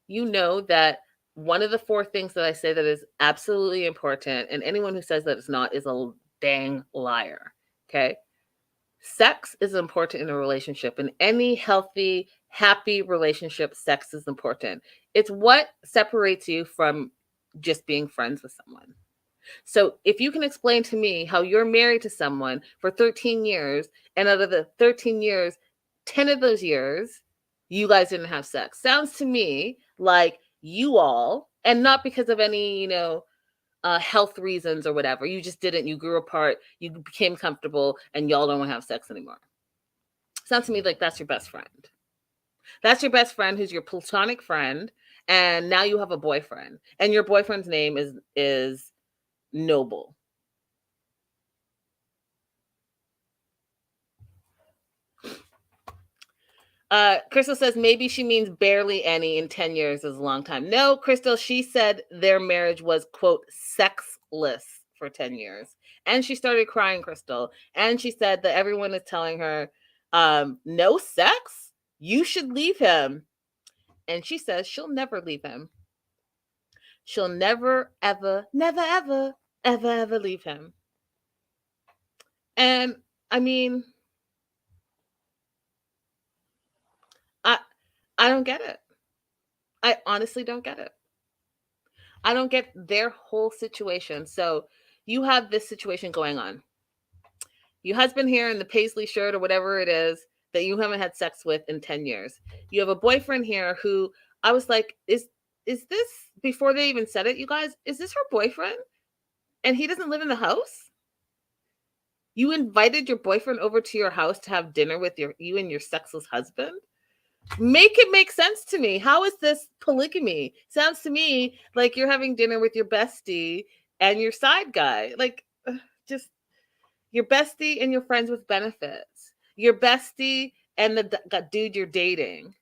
you know that one of the 4 things that I say that is absolutely important, and anyone who says that it's not is a dang liar. Okay? Sex is important in a relationship. In any healthy, happy relationship, sex is important. It's what separates you from just being friends with someone. So if you can explain to me how you're married to someone for 13 years, and out of the 13 years, 10 of those years, you guys didn't have sex. Sounds to me like you all, and not because of any, health reasons or whatever. You just didn't. You grew apart. You became comfortable, and y'all don't want to have sex anymore. Sounds to me like that's your best friend. That's your best friend who's your platonic friend, and now you have a boyfriend, and your boyfriend's name is Noble. Crystal says maybe she means barely any, in 10 years is a long time. No, Crystal, she said their marriage was, quote, sexless for 10 years. And she started crying, Crystal. And she said that everyone is telling her, no sex? You should leave him. And she says she'll never leave him. She'll never, ever, never, ever, ever, ever leave him. And I mean, I don't get it. I honestly don't get it. I don't get their whole situation. So you have this situation going on. Your husband here in the paisley shirt or whatever it is that you haven't had sex with in 10 years. You have a boyfriend here who I was like, is this, before they even said it, you guys, is this her boyfriend? And he doesn't live in the house? You invited your boyfriend over to your house to have dinner with you and your sexless husband? Make it make sense to me. How is this polygamy? Sounds to me like you're having dinner with your bestie and your side guy. Like, just your bestie and your friends with benefits. Your bestie and the dude you're dating.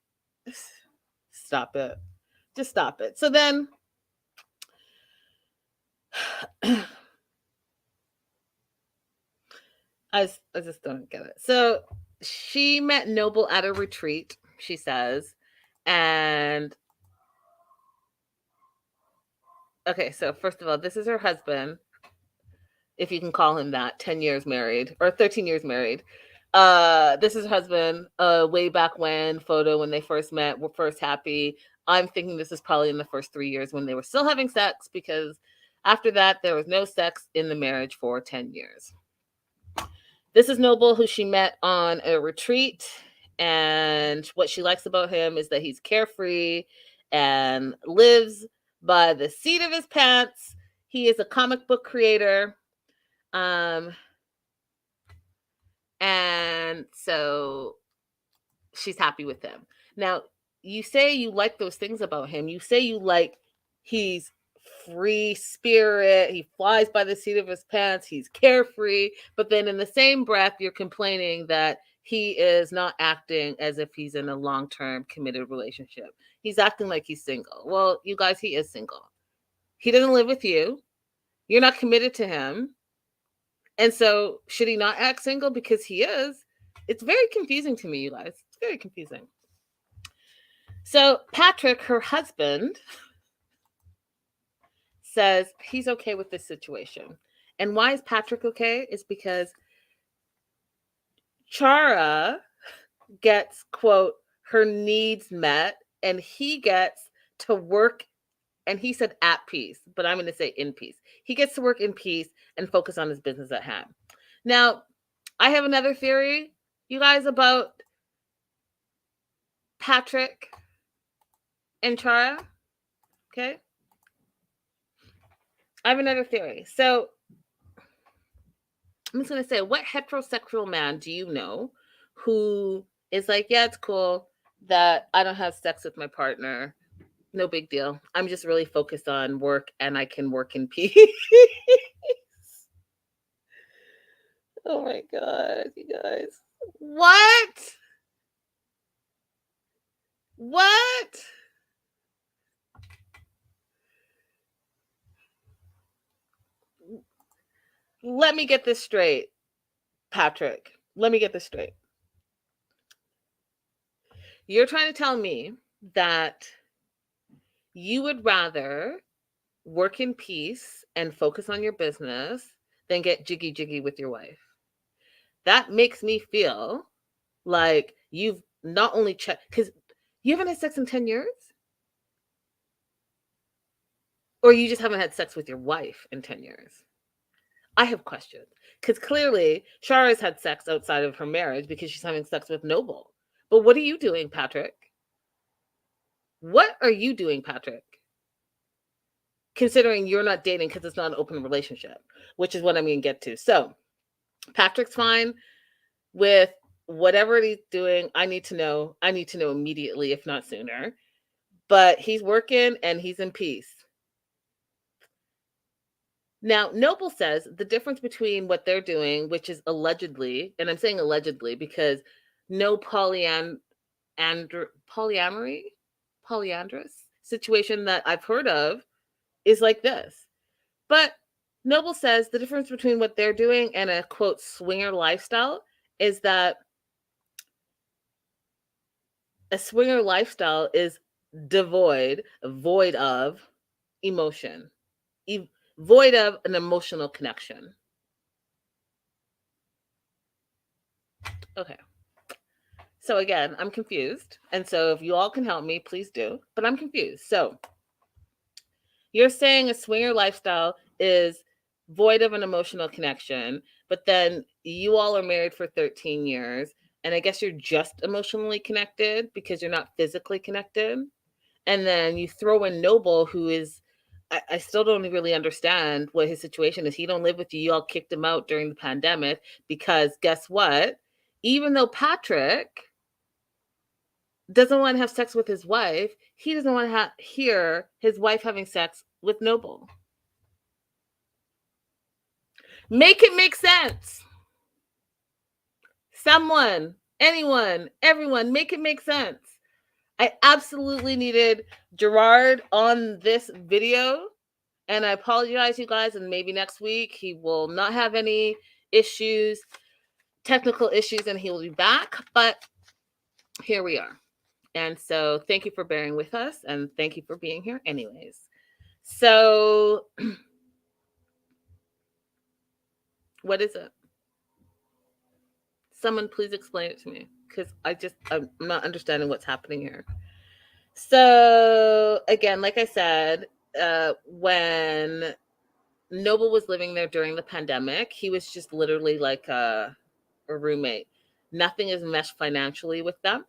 Stop it. Just stop it. So then I just don't get it. So she met Noble at a retreat, she says. And okay, so first of all, this is her husband, if you can call him that, 10 years married or 13 years married. This is her husband, way back when, photo when they first met, were first happy. I'm thinking this is probably in the first 3 years when they were still having sex, because after that, there was no sex in the marriage for 10 years. This is Noble, who she met on a retreat. And what she likes about him is that he's carefree and lives by the seat of his pants. He is a comic book creator. And so she's happy with him. Now, you say you like those things about him. You say you like he's free spirit, he flies by the seat of his pants, he's carefree, but then in the same breath, you're complaining that he is not acting as if he's in a long-term committed relationship. He's acting like he's single. Well, you guys, he is single. He doesn't live with you. You're not committed to him. And so should he not act single because he is? It's very confusing to me, you guys. It's very confusing. So Patrick, her husband, says he's okay with this situation. And why is Patrick okay? Is because Chara gets, quote, her needs met, and he gets to work, and he said at peace, but I'm going to say in peace. He gets to work in peace and focus on his business at hand. Now, I have another theory, you guys, about Patrick and Chara. Okay? I have another theory. So I'm just going to say, what heterosexual man do you know who is like, yeah, it's cool that I don't have sex with my partner. No big deal. I'm just really focused on work and I can work in peace. Oh my God, you guys. What? What? Let me get this straight, Patrick. Let me get this straight. You're trying to tell me that you would rather work in peace and focus on your business than get jiggy with your wife. That makes me feel like you've not only checked, because you haven't had sex in 10 years? Or you just haven't had sex with your wife in 10 years? I have questions. Because clearly, Chara's had sex outside of her marriage because she's having sex with Noble. But what are you doing, Patrick? What are you doing, Patrick? Considering you're not dating because it's not an open relationship, which is what I'm going to get to. So, Patrick's fine with whatever he's doing. I need to know immediately, if not sooner. But he's working and he's in peace. Now, Noble says the difference between what they're doing, which is allegedly, and I'm saying allegedly because no polyandrous situation that I've heard of is like this. But Noble says the difference between what they're doing and a, quote, swinger lifestyle is that a swinger lifestyle is void of emotion, void of an emotional connection. Okay. So again, I'm confused. And so if you all can help me, please do. But I'm confused. So you're saying a swinger lifestyle is void of an emotional connection, but then you all are married for 13 years. And I guess you're just emotionally connected because you're not physically connected. And then you throw in Noble, who is, I still don't really understand what his situation is. He don't live with you. You all kicked him out during the pandemic because guess what? Even though Patrick doesn't want to have sex with his wife, he doesn't want to hear his wife having sex with Noble. Make it make sense. Someone, anyone, everyone, make it make sense. I absolutely needed Jarod on this video, and I apologize, you guys, and maybe next week he will not have any issues. technical issues and he will be back, but here we are. And so thank you for bearing with us and thank you for being here anyways. So what is it? Someone please explain it to me because I'm not understanding what's happening here. So again, like I said, when Noble was living there during the pandemic, he was just literally like a roommate. Nothing is meshed financially with them.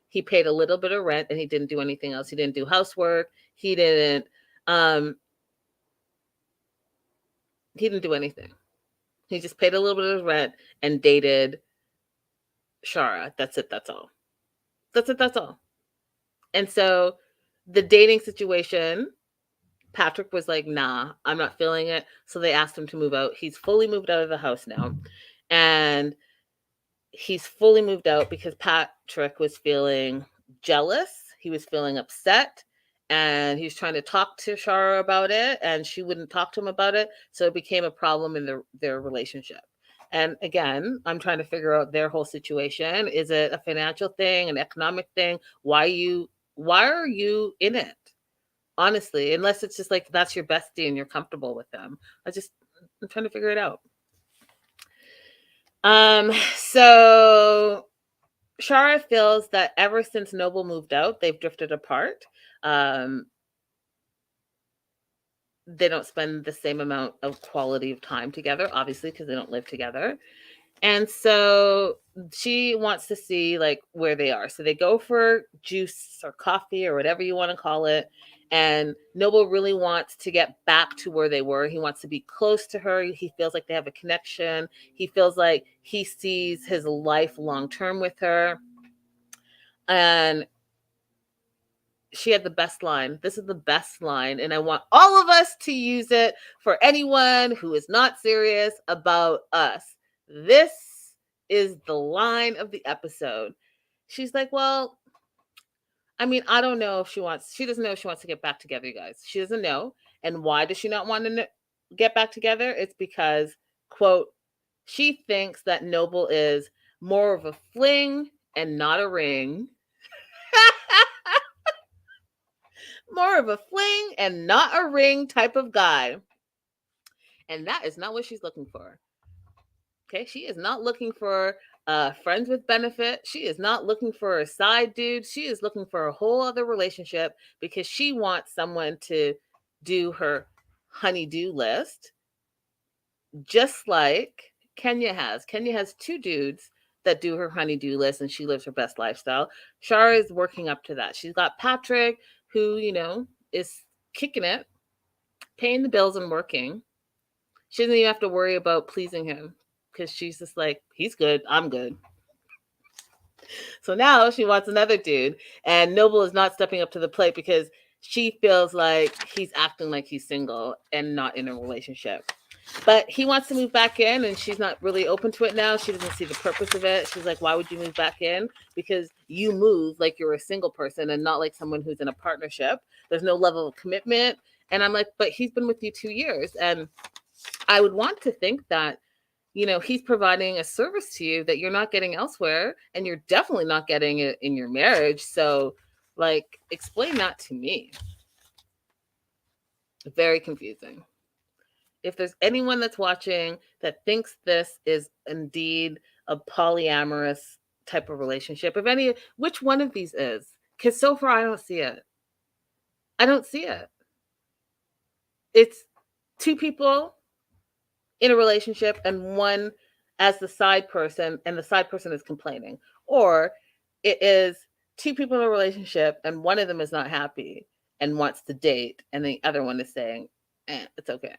He paid a little bit of rent and he didn't do anything else. He didn't do housework. He didn't do anything. He just paid a little bit of rent and dated Chara. That's it. That's all. That's it. That's all. And so the dating situation, Patrick was like, nah, I'm not feeling it. So they asked him to move out. He's fully moved out of the house now. And he's fully moved out because Patrick was feeling jealous. He was feeling upset. And he was trying to talk to Chara about it. And she wouldn't talk to him about it. So it became a problem in their relationship. And again, I'm trying to figure out their whole situation. Is it a financial thing, an economic thing? Why are you in it? Honestly, unless it's just like that's your bestie and you're comfortable with them. I'm trying to figure it out. So Chara feels that ever since Noble moved out, they've drifted apart. They don't spend the same amount of quality of time together, obviously, because they don't live together. And so she wants to see like where they are. So they go for juice or coffee or whatever you want to call it. And Noble really wants to get back to where they were. He wants to be close to her. He feels like they have a connection. He feels like he sees his life long term with her. And she had the best line. This is the best line. And I want all of us to use it for anyone who is not serious about us. This is the line of the episode. She's like, well, I mean, I don't know if she doesn't know if she wants to get back together, you guys. She doesn't know. And why does she not want to get back together? It's because, quote, she thinks that Noble is more of a fling and not a ring. More of a fling and not a ring type of guy. And that is not what she's looking for. Okay, she is not looking for friends with benefit. She is not looking for a side dude. She is looking for a whole other relationship because she wants someone to do her honey-do list, just like Kenya has. Kenya has two dudes that do her honey-do list and she lives her best lifestyle. Chara is working up to that. She's got Patrick, who, is kicking it, paying the bills and working. She doesn't even have to worry about pleasing him because she's just like, he's good, I'm good. So now she wants another dude, and Noble is not stepping up to the plate because she feels like he's acting like he's single and not in a relationship. But he wants to move back in, and she's not really open to it now. She doesn't see the purpose of it. She's like, why would you move back in? Because you move like you're a single person and not like someone who's in a partnership. There's no level of commitment. And I'm like, but he's been with you 2 years. And I would want to think that, he's providing a service to you that you're not getting elsewhere, and you're definitely not getting it in your marriage. So, like, explain that to me. Very confusing. If there's anyone that's watching that thinks this is indeed a polyamorous type of relationship, which one of these is? Because so far I don't see it. I don't see it. It's two people in a relationship and one as the side person, and the side person is complaining. Or it is two people in a relationship and one of them is not happy and wants to date, and the other one is saying, it's okay.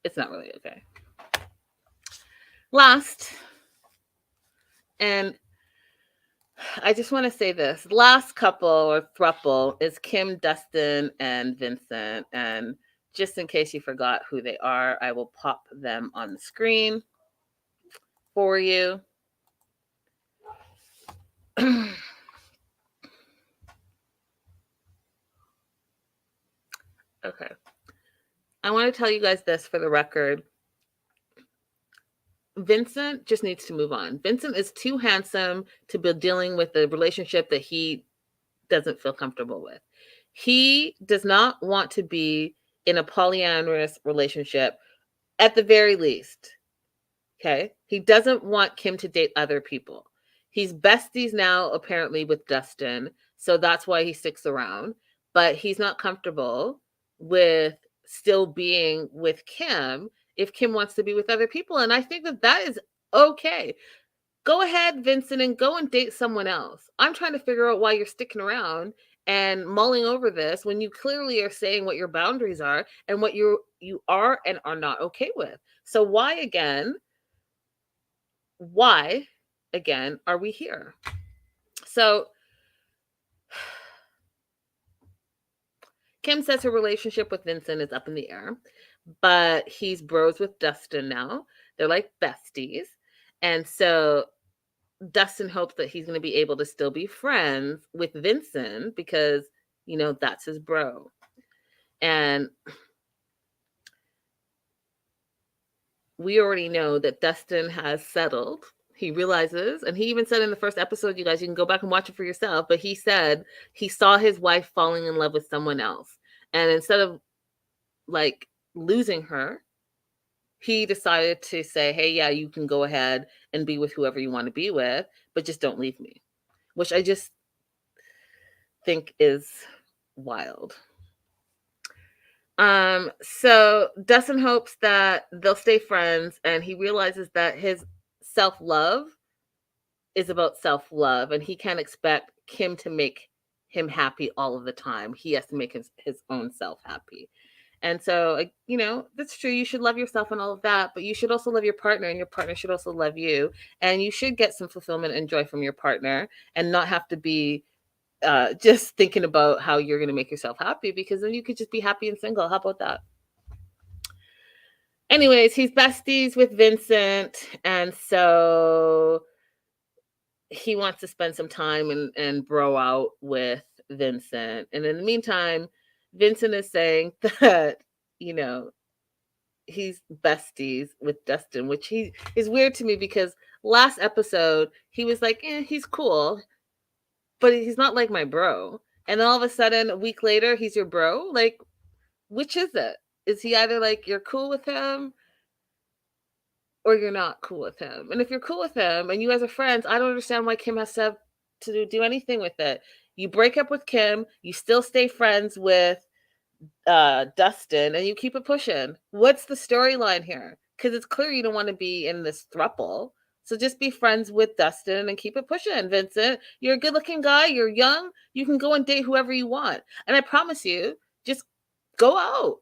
It's not really okay. Last, and I just want to say this, last couple or throuple is Kim, Dustin, and Vincent. And just in case you forgot who they are, I will pop them on the screen for you. Okay. I want to tell you guys this for the record. Vincent just needs to move on. Vincent is too handsome to be dealing with a relationship that he doesn't feel comfortable with. He does not want to be in a polyamorous relationship at the very least. Okay. He doesn't want Kim to date other people. He's besties now, apparently, with Dustin. So that's why he sticks around. But he's not comfortable with still being with Kim if Kim wants to be with other people. And I think that that is okay. Go ahead, Vincent, and go and date someone else. I'm trying to figure out why you're sticking around and mulling over this when you clearly are saying what your boundaries are and what you are and are not okay with. So why again are we here? So Kim says her relationship with Vincent is up in the air, but he's bros with Dustin now. They're like besties. And so Dustin hopes that he's going to be able to still be friends with Vincent because, you know, that's his bro. And we already know that Dustin has settled. He realizes, and he even said in the first episode, you guys, you can go back and watch it for yourself, but he said he saw his wife falling in love with someone else. And instead of like losing her, he decided to say, hey, yeah, you can go ahead and be with whoever you want to be with, but just don't leave me, which I just think is wild. So Dustin hopes that they'll stay friends, and he realizes that his self-love is about self-love, and he can't expect Kim to make him happy all of the time. He has to make his own self happy. And so, you know, that's true. You should love yourself and all of that, but you should also love your partner, and your partner should also love you. And you should get some fulfillment and joy from your partner and not have to be just thinking about how you're going to make yourself happy, because then you could just be happy and single. How about that? Anyways, he's besties with Vincent, and so he wants to spend some time and bro out with Vincent. And in the meantime, Vincent is saying that, you know, he's besties with Dustin, which he is weird to me because last episode he was like, he's cool, but he's not like my bro. And then all of a sudden, a week later, he's your bro. Like, which is it? Is he either like you're cool with him or you're not cool with him? And if you're cool with him and you guys are friends, I don't understand why Kim has to do anything with it. You break up with Kim, you still stay friends with Dustin, and you keep it pushing. What's the storyline here? Because it's clear you don't want to be in this throuple. So just be friends with Dustin and keep it pushing, Vincent. You're a good-looking guy. You're young. You can go and date whoever you want. And I promise you, just go out.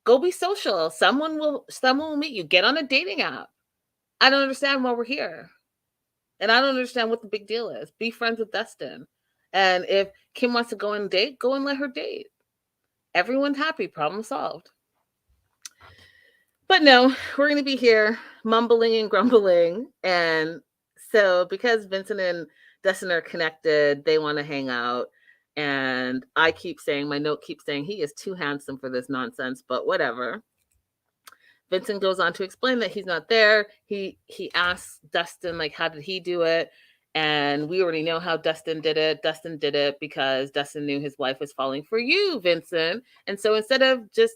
Go be social. Someone will meet you. Get on a dating app. I don't understand why we're here. And I don't understand what the big deal is. Be friends with Dustin. And if Kim wants to go and date, go and let her date. Everyone's happy. Problem solved. But no, we're going to be here mumbling and grumbling. And so because Vincent and Dustin are connected, they want to hang out. And I keep saying, my note keeps saying, he is too handsome for this nonsense, but whatever. Vincent goes on to explain that he's not there. He asks Dustin, like, how did he do it? And we already know how Dustin did it. Dustin did it because Dustin knew his wife was falling for you, Vincent. And so instead of just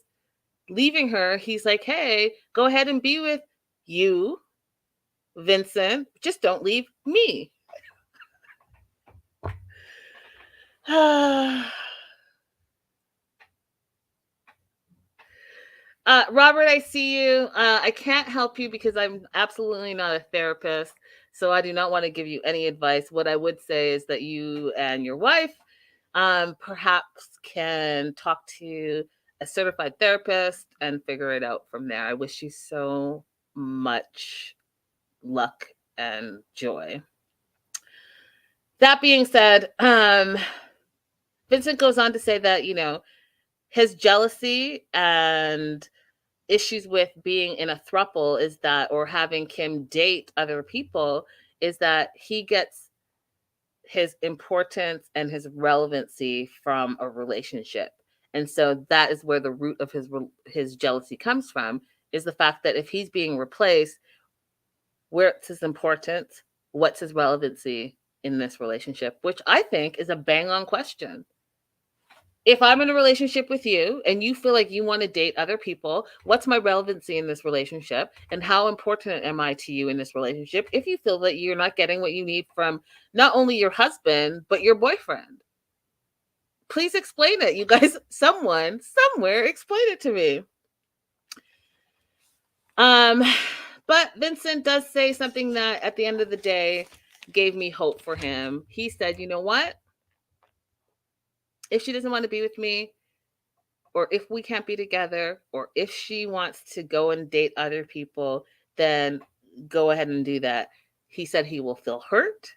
leaving her, he's like, hey, go ahead and be with you, Vincent. Just don't leave me. Robert, I see you. I can't help you because I'm absolutely not a therapist, so I do not want to give you any advice. What I would say is that you and your wife perhaps can talk to a certified therapist and figure it out from there. I wish you so much luck and joy. That being said, Vincent goes on to say that, you know, his jealousy and issues with being in a throuple is that, or having Kim date other people, is that he gets his importance and his relevancy from a relationship. And so that is where the root of his jealousy comes from, is the fact that if he's being replaced, what's his importance, what's his relevancy in this relationship, which I think is a bang on question. If I'm in a relationship with you and you feel like you want to date other people, what's my relevancy in this relationship? And how important am I to you in this relationship if you feel that you're not getting what you need from not only your husband, but your boyfriend? Please explain it. You guys, someone, somewhere, explain it to me. But Vincent does say something that at the end of the day gave me hope for him. He said, you know what? If she doesn't want to be with me, or if we can't be together, or if she wants to go and date other people, then go ahead and do that. He said he will feel hurt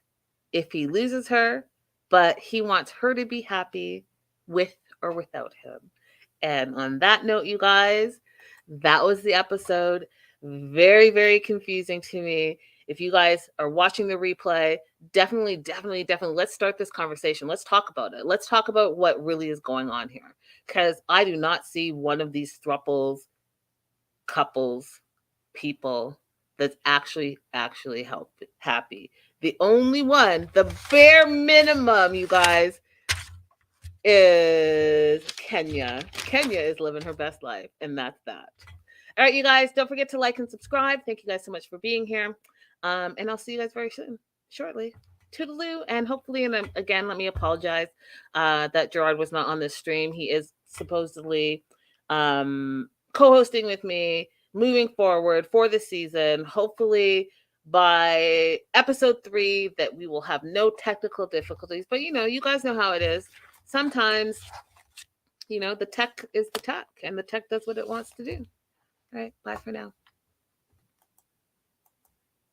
if he loses her, but he wants her to be happy with or without him. And on that note, you guys, that was the episode. Very, very confusing to me. If you guys are watching the replay, definitely, let's start this conversation. Let's talk about it. Let's talk about what really is going on here. Because I do not see one of these thruples, couples, people that's actually happy. The only one, the bare minimum, you guys, is Kenya. Kenya is living her best life, and that's that. All right, you guys, don't forget to like and subscribe. Thank you guys so much for being here. And I'll see you guys very soon, shortly. Toodaloo. And hopefully, and again, let me apologize that Jarod was not on this stream. He is supposedly co-hosting with me moving forward for the season. Hopefully by episode 3 that we will have no technical difficulties. But, you guys know how it is. Sometimes, the tech is the tech, and the tech does what it wants to do. All right, bye for now.